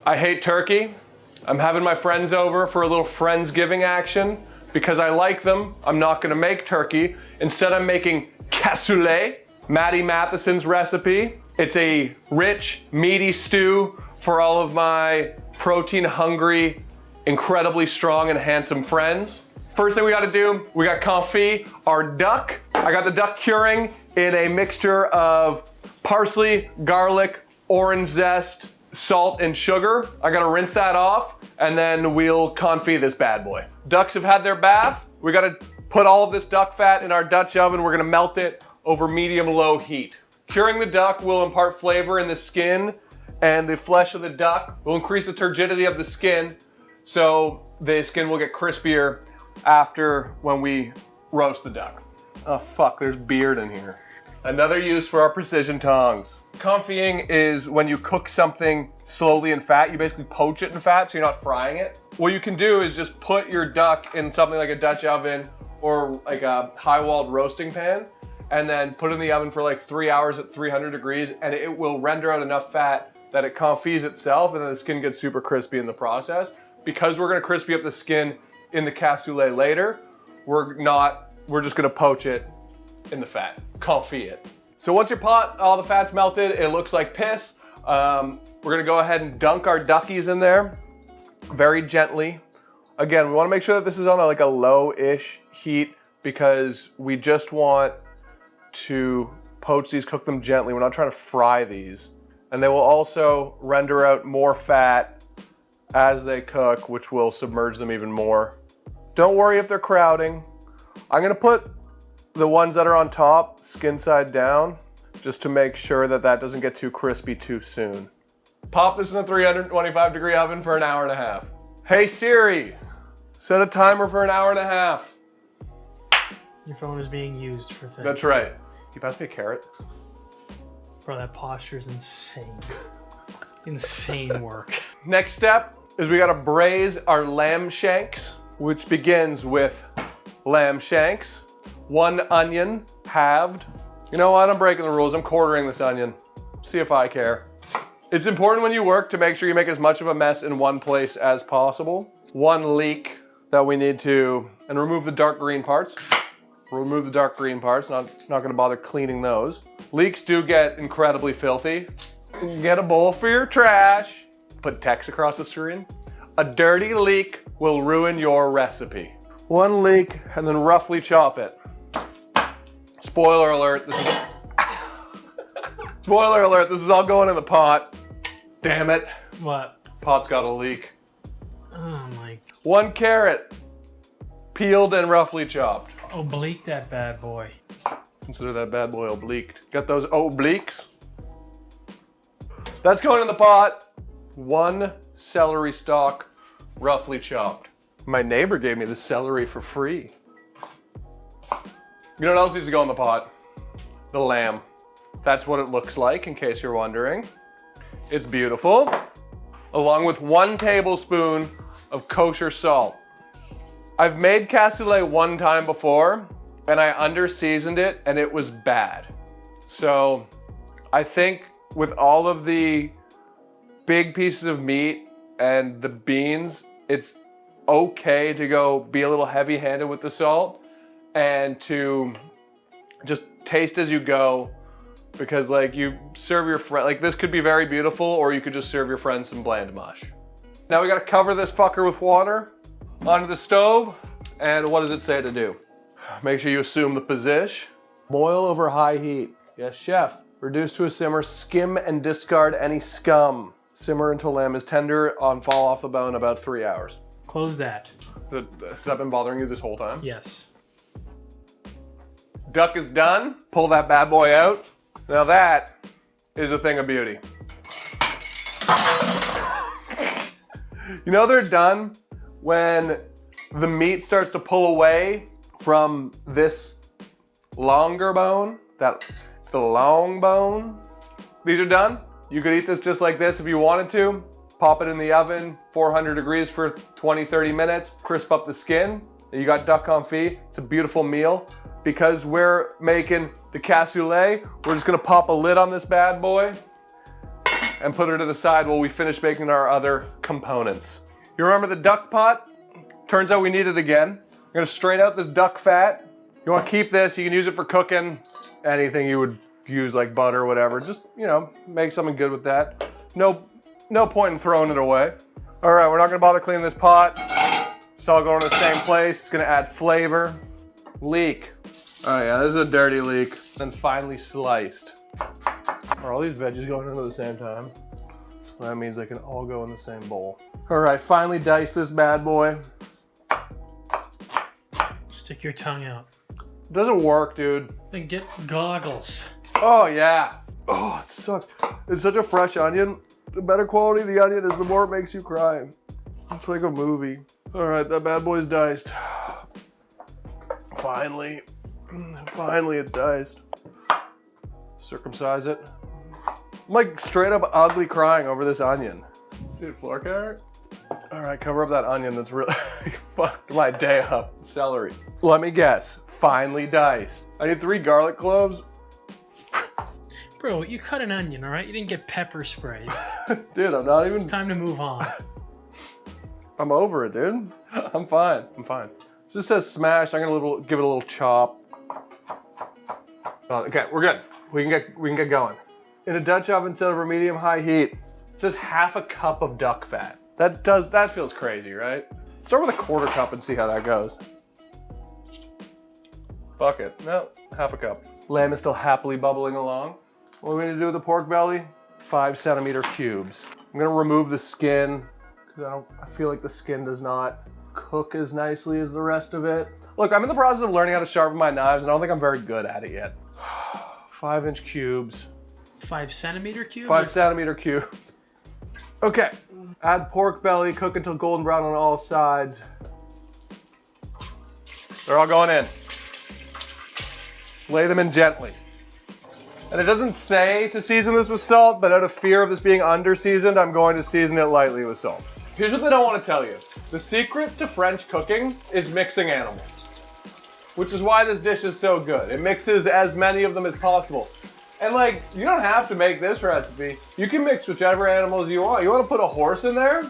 I hate turkey. I'm having my friends over for a little Friendsgiving action. Because I like them, I'm not gonna make turkey. Instead, I'm making cassoulet, Maddie Matheson's recipe. It's a rich, meaty stew for all of my protein-hungry, incredibly strong and handsome friends. First thing we gotta do, we got confit, our duck. I got the duck curing in a mixture of parsley, garlic, orange zest, salt, and sugar. I gotta rinse that off, and then we'll confit this bad boy. Ducks have had their bath. We gotta put all of this duck fat in our Dutch oven. We're gonna melt it over medium-low heat. Curing the duck will impart flavor in the skin, and the flesh of the duck will increase the turgidity of the skin, so the skin will get crispier after when we roast the duck. Oh fuck, there's beard in here. Another use for our precision tongs. Confiting is when you cook something slowly in fat. You basically poach it in fat so you're not frying it. What you can do is just put your duck in something like a Dutch oven or like a high-walled roasting pan, and then put it in the oven for like 3 hours at 300 degrees, and it will render out enough fat that it confits itself, and then the skin gets super crispy in the process. Because we're gonna crispy up the skin in the cassoulet later, we're just gonna poach it in the fat, confit it. So once your pot, all the fat's melted, it looks like piss. We're gonna go ahead and dunk our duckies in there very gently. Again, we wanna make sure that this is on like a low-ish heat because we just want to poach these, cook them gently. We're not trying to fry these. And they will also render out more fat as they cook, which will submerge them even more. Don't worry if they're crowding. I'm gonna put the ones that are on top, skin side down, just to make sure that that doesn't get too crispy too soon. Pop this in a 325 degree oven for an hour and a half. Hey Siri, set a timer for an hour and a half. Your phone is being used for things. That's right. You pass me a carrot? Bro, that posture is insane. Insane work. Next step is we gotta braise our lamb shanks, which begins with lamb shanks, 1 onion, halved. You know what, I'm breaking the rules, I'm quartering this onion. See if I care. It's important when you work to make sure you make as much of a mess in one place as possible. 1 leek that we need to, and remove the dark green parts. Remove the dark green parts, not gonna bother cleaning those. Leeks do get incredibly filthy. Get a bowl for your trash. Put text across the screen. A dirty leek will ruin your recipe. 1 leek and then roughly chop it. Spoiler alert, Spoiler alert, this is all going in the pot. Damn it. What? Pot's got a leak. Oh my. 1 carrot, peeled and roughly chopped. Oblique that bad boy. Consider that bad boy obliqued. Got those obliques? That's going in the pot. 1 celery stalk, roughly chopped. My neighbor gave me the celery for free. You know what else needs to go in the pot? The lamb. That's what it looks like, in case you're wondering. It's beautiful. Along with 1 tablespoon of kosher salt. I've made cassoulet 1 time before, and I under-seasoned it, and it was bad. So I think with all of the big pieces of meat and the beans, it's okay to go be a little heavy-handed with the salt and to just taste as you go, because like you serve your friend, like this could be very beautiful, or you could just serve your friends some bland mush. Now we gotta cover this fucker with water onto the stove, and what does it say to do? Make sure you assume the position. Boil over high heat. Yes, chef. Reduce to a simmer, skim and discard any scum. Simmer until lamb is tender on fall off the bone about 3 hours. Close that. Has that been bothering you this whole time? Yes. Duck is done. Pull that bad boy out. Now that is a thing of beauty. You know they're done when the meat starts to pull away from this longer bone, that's the long bone. These are done. You could eat this just like this if you wanted to. Pop it in the oven, 400 degrees for 20, 30 minutes, crisp up the skin. You got duck confit. It's a beautiful meal. Because we're making the cassoulet, we're just gonna pop a lid on this bad boy. and put her to the side while we finish making our other components. You remember the duck pot? Turns out we need it again. I'm gonna strain out this duck fat. You wanna keep this, you can use it for cooking anything you would use like butter or whatever. Just, you know, make something good with that. No point in throwing it away. All right, we're not gonna bother cleaning this pot. It's all going to the same place. It's gonna add flavor. Leek. Oh yeah, this is a dirty leek. Then finely sliced. Are all these veggies going into the same time? That means they can all go in the same bowl. All right, finely diced this bad boy. Stick your tongue out. It doesn't work, dude. Then get goggles. Oh yeah. Oh, it sucks. It's such a fresh onion. The better quality the onion is, the more it makes you cry. It's like a movie. All right, that bad boy's diced. Finally it's diced. Circumcise it. I'm like straight up ugly crying over this onion. Dude, floor carrot? All right, cover up that onion that's really fucked my day up. Celery. Let me guess, finely diced. I need 3 garlic cloves. Bro, you cut an onion, all right? You didn't get pepper sprayed. Dude, I'm not even... It's time to move on. I'm over it, dude. I'm fine. It just says smashed. I'm gonna give it a little chop. Okay, we're good. We can get going. In a Dutch oven set over medium-high heat. It says ½ a cup of duck fat. That feels crazy, right? Start with a 1/4 cup and see how that goes. Fuck it. No, ½ a cup. Lamb is still happily bubbling along. What are we gonna do with the pork belly? 5-centimeter cubes. I'm gonna remove the skin because I feel like the skin does not cook as nicely as the rest of it. Look, I'm in the process of learning how to sharpen my knives and I don't think I'm very good at it yet. 5-inch cubes. 5-centimeter cubes? 5-centimeter cubes. Okay, add pork belly, cook until golden brown on all sides. They're all going in. Lay them in gently. And it doesn't say to season this with salt, but out of fear of this being under-seasoned, I'm going to season it lightly with salt. Here's what they don't want to tell you. The secret to French cooking is mixing animals, which is why this dish is so good. It mixes as many of them as possible. And like, you don't have to make this recipe. You can mix whichever animals you want. You want to put a horse in there?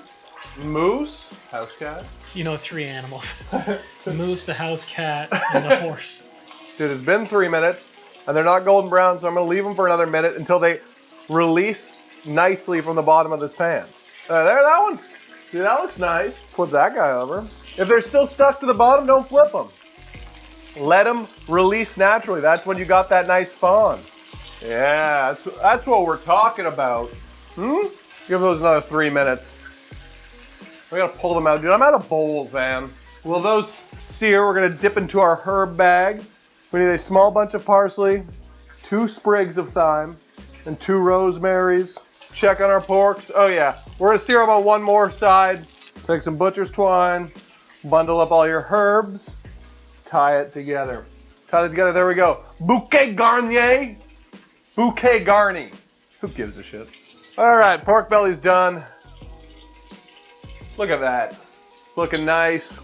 Moose? House cat? You know 3 animals. The moose, the house cat, and the horse. Dude, it's been 3 minutes. And they're not golden brown, so I'm gonna leave them for another minute until they release nicely from the bottom of this pan. There, that one's, dude, that looks nice. Flip that guy over. If they're still stuck to the bottom, don't flip them. Let them release naturally. That's when you got that nice fawn. Yeah, that's what we're talking about. Give those another 3 minutes. We gotta pull them out, dude. I'm out of bowls, man. Well, those sear, we're gonna dip into our herb bag. We need a small bunch of parsley, 2 sprigs of thyme, and 2 rosemaries. Check on our porks. Oh yeah, we're gonna sear them on one more side. Take some butcher's twine, bundle up all your herbs, tie it together. Tie it together, there we go. Bouquet garnier, bouquet garni. Who gives a shit? All right, pork belly's done. Look at that, looking nice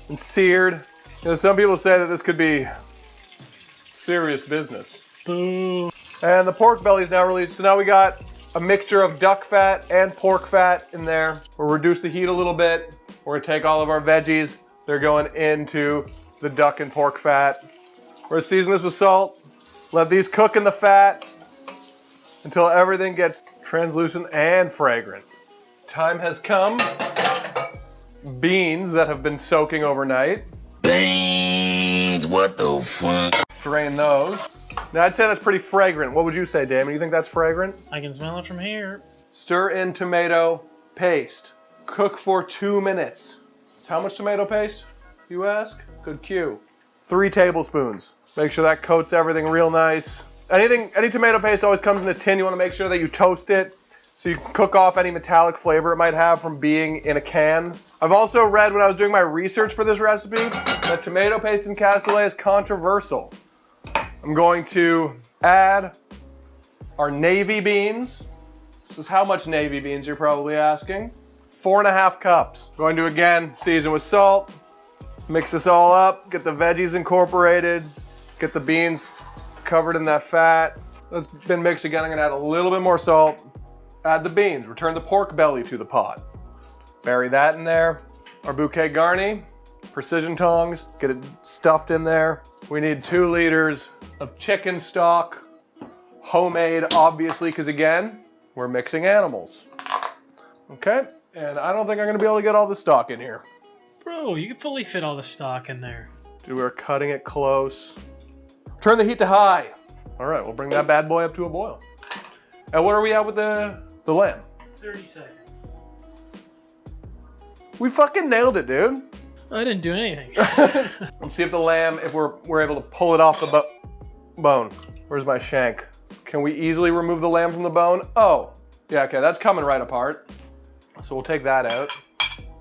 and seared. You know, some people say that this could be serious business. Boo. And the pork belly is now released. So now we got a mixture of duck fat and pork fat in there. We'll reduce the heat a little bit. We're gonna take all of our veggies. They're going into the duck and pork fat. We're gonna season this with salt. Let these cook in the fat until everything gets translucent and fragrant. Time has come. Beans that have been soaking overnight. Beans, what the fuck? Drain those. Now I'd say that's pretty fragrant. What would you say, Damon? You think that's fragrant? I can smell it from here. Stir in tomato paste. Cook for 2 minutes. How much tomato paste, you ask? Good cue. 3 tablespoons. Make sure that coats everything real nice. Any tomato paste always comes in a tin. You want to make sure that you toast it so you can cook off any metallic flavor it might have from being in a can. I've also read when I was doing my research for this recipe that tomato paste in cassoulet is controversial. I'm going to add our navy beans. This is how much navy beans you're probably asking. 4.5 cups. Going to again season with salt. Mix this all up, get the veggies incorporated, get the beans covered in that fat. That's been mixed again. I'm gonna add a little bit more salt. Add the beans. Return the pork belly to the pot. Bury that in there. Our bouquet garni. Precision tongs. Get it stuffed in there. We need 2 liters of chicken stock. Homemade, obviously, because again, we're mixing animals. Okay, and I don't think I'm gonna be able to get all the stock in here. Bro, you can fully fit all the stock in there. Dude, we're cutting it close. Turn the heat to high. All right, we'll bring that bad boy up to a boil. And what are we at with the lamb? 30 seconds. We fucking nailed it, dude. I didn't do anything. Let's see if the lamb, if we're able to pull it off the bone. Where's my shank? Can we easily remove the lamb from the bone? Oh, yeah, okay, that's coming right apart. So we'll take that out.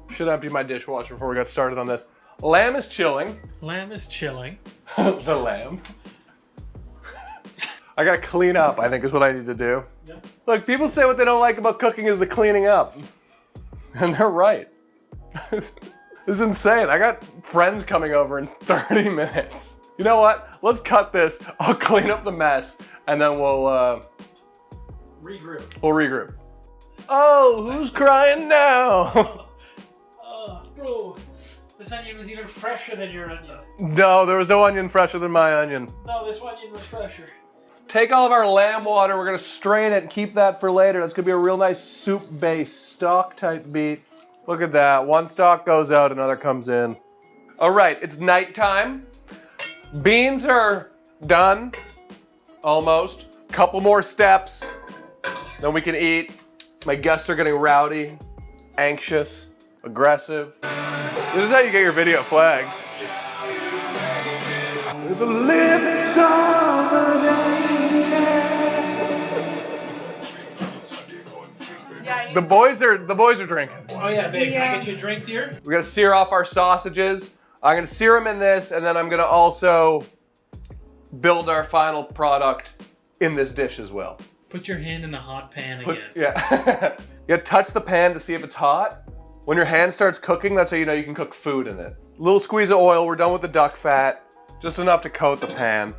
Should empty my dishwasher before we got started on this. Lamb is chilling. Lamb is chilling. The lamb. I gotta clean up, I think is what I need to do. Yeah. Look, people say what they don't like about cooking is the cleaning up. And they're right. This is insane. I got friends coming over in 30 minutes. You know what? Let's cut this. I'll clean up the mess and then we'll regroup. Oh, who's crying now? Bro, this onion was even fresher than your onion. No, there was no onion fresher than my onion. No, this onion was fresher. Take all of our lamb water, we're gonna strain it and keep that for later. That's gonna be a real nice soup base, stock type beat. Look at that, one stock goes out, another comes in. All right, it's nighttime. Beans are done, almost. Couple more steps, then we can eat. My guests are getting rowdy, anxious, aggressive. This is how you get your video flagged. With the lips of an angel. The boys are drinking. Oh yeah, babe, can I get you a drink, dear? We're gonna sear off our sausages. I'm gonna sear them in this, and then I'm gonna also build our final product in this dish as well. Put your hand in the hot pan again. Yeah. You gotta touch the pan to see if it's hot. When your hand starts cooking, that's how you know you can cook food in it. Little squeeze of oil, we're done with the duck fat. Just enough to coat the pan.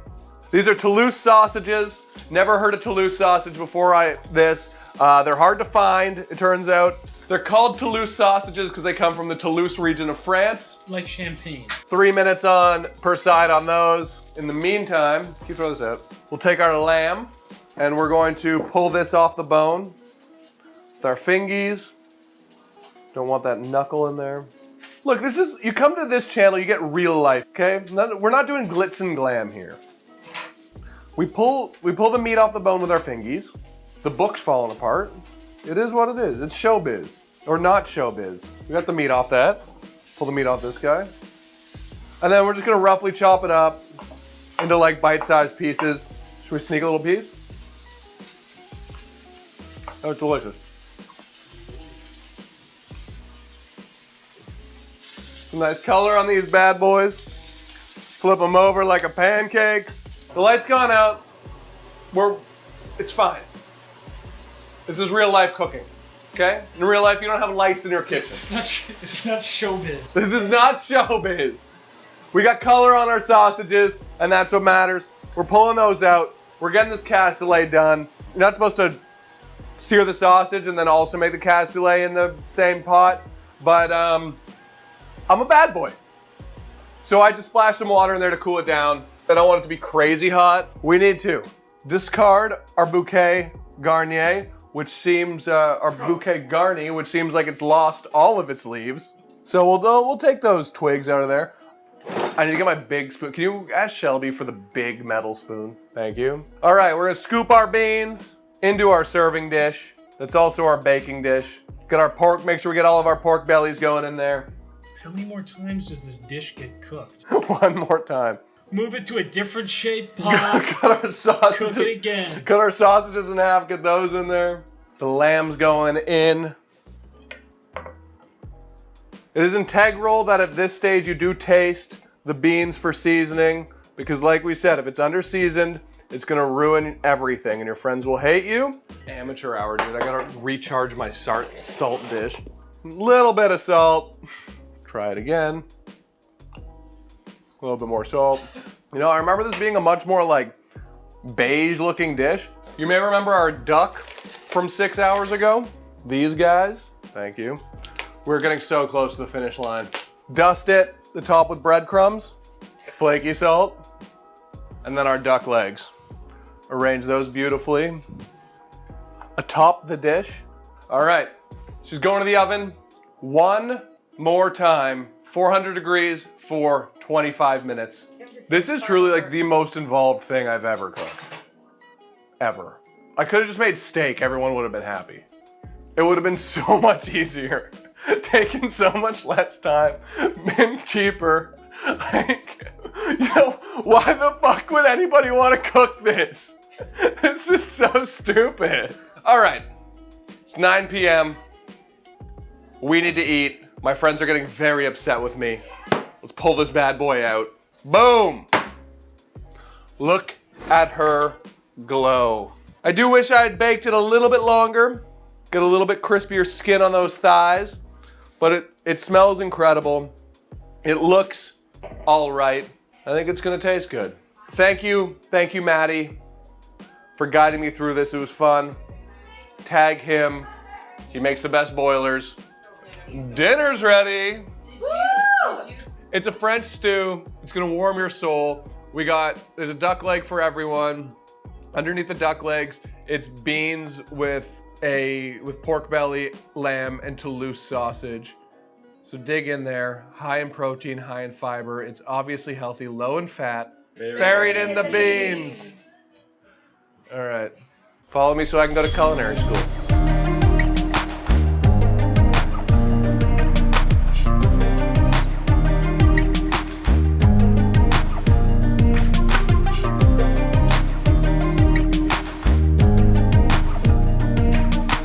These are Toulouse sausages. Never heard of Toulouse sausage before this. They're hard to find, it turns out. They're called Toulouse sausages because they come from the Toulouse region of France. Like champagne. 3 minutes on per side on those. In the meantime, can you throw this out? We'll take our lamb and we're going to pull this off the bone with our fingies. Don't want that knuckle in there. Look, you come to this channel, you get real life, okay? We're not doing glitz and glam here. We pull the meat off the bone with our fingies. The book's falling apart. It is what it is. It's showbiz. Or not showbiz. We got the meat off that. Pull the meat off this guy. And then we're just gonna roughly chop it up into like bite-sized pieces. Should we sneak a little piece? Oh, it's delicious. Some nice color on these bad boys. Flip them over like a pancake. The light's gone out. It's fine. This is real life cooking, okay? In real life, you don't have lights in your kitchen. It's not showbiz. This is not showbiz. We got color on our sausages, and that's what matters. We're pulling those out. We're getting this cassoulet done. You're not supposed to sear the sausage and then also make the cassoulet in the same pot, but I'm a bad boy. So I just splashed some water in there to cool it down. I don't want it to be crazy hot. We need to discard our bouquet garni, which seems which seems like it's lost all of its leaves. So we'll take those twigs out of there. I need to get my big spoon. Can you ask Shelby for the big metal spoon? Thank you. All right, we're gonna scoop our beans into our serving dish. That's also our baking dish. Get our pork, make sure we get all of our pork bellies going in there. How many more times does this dish get cooked? One more time. Move it to a different shaped pot. Cut our sausages. Cook it again. Cut our sausages in half, get those in there. The lamb's going in. It is integral that at this stage you do taste the beans for seasoning, because like we said, if it's under seasoned, it's gonna ruin everything and your friends will hate you. Amateur hour, dude. I gotta recharge my salt dish. Little bit of salt. Try it again. A little bit more salt. You know, I remember this being a much more like beige looking dish. You may remember our duck from 6 hours ago. These guys, thank you. We're getting so close to the finish line. Dust it, the top with breadcrumbs, flaky salt, and then our duck legs. Arrange those beautifully atop the dish. All right, she's going to the oven one more time, 400 degrees for 25 minutes. This is truly like the most involved thing I've ever cooked. Ever. I could have just made steak, everyone would have been happy. It would have been so much easier, taken so much less time, been cheaper. Like, you know, why the fuck would anybody want to cook this? This is so stupid. All right, it's 9 p.m. We need to eat. My friends are getting very upset with me. Let's pull this bad boy out. Boom! Look at her glow. I do wish I had baked it a little bit longer. Get a little bit crispier skin on those thighs, but it smells incredible. It looks all right. I think it's gonna taste good. Thank you, Maddie, for guiding me through this. It was fun. Tag him. He makes the best boilers. Dinner's ready. It's a French stew. It's gonna warm your soul. There's a duck leg for everyone. Underneath the duck legs, it's beans with pork belly, lamb, and Toulouse sausage. So dig in there. High in protein, high in fiber. It's obviously healthy, low in fat. Buried in the beans. All right. Follow me so I can go to culinary school.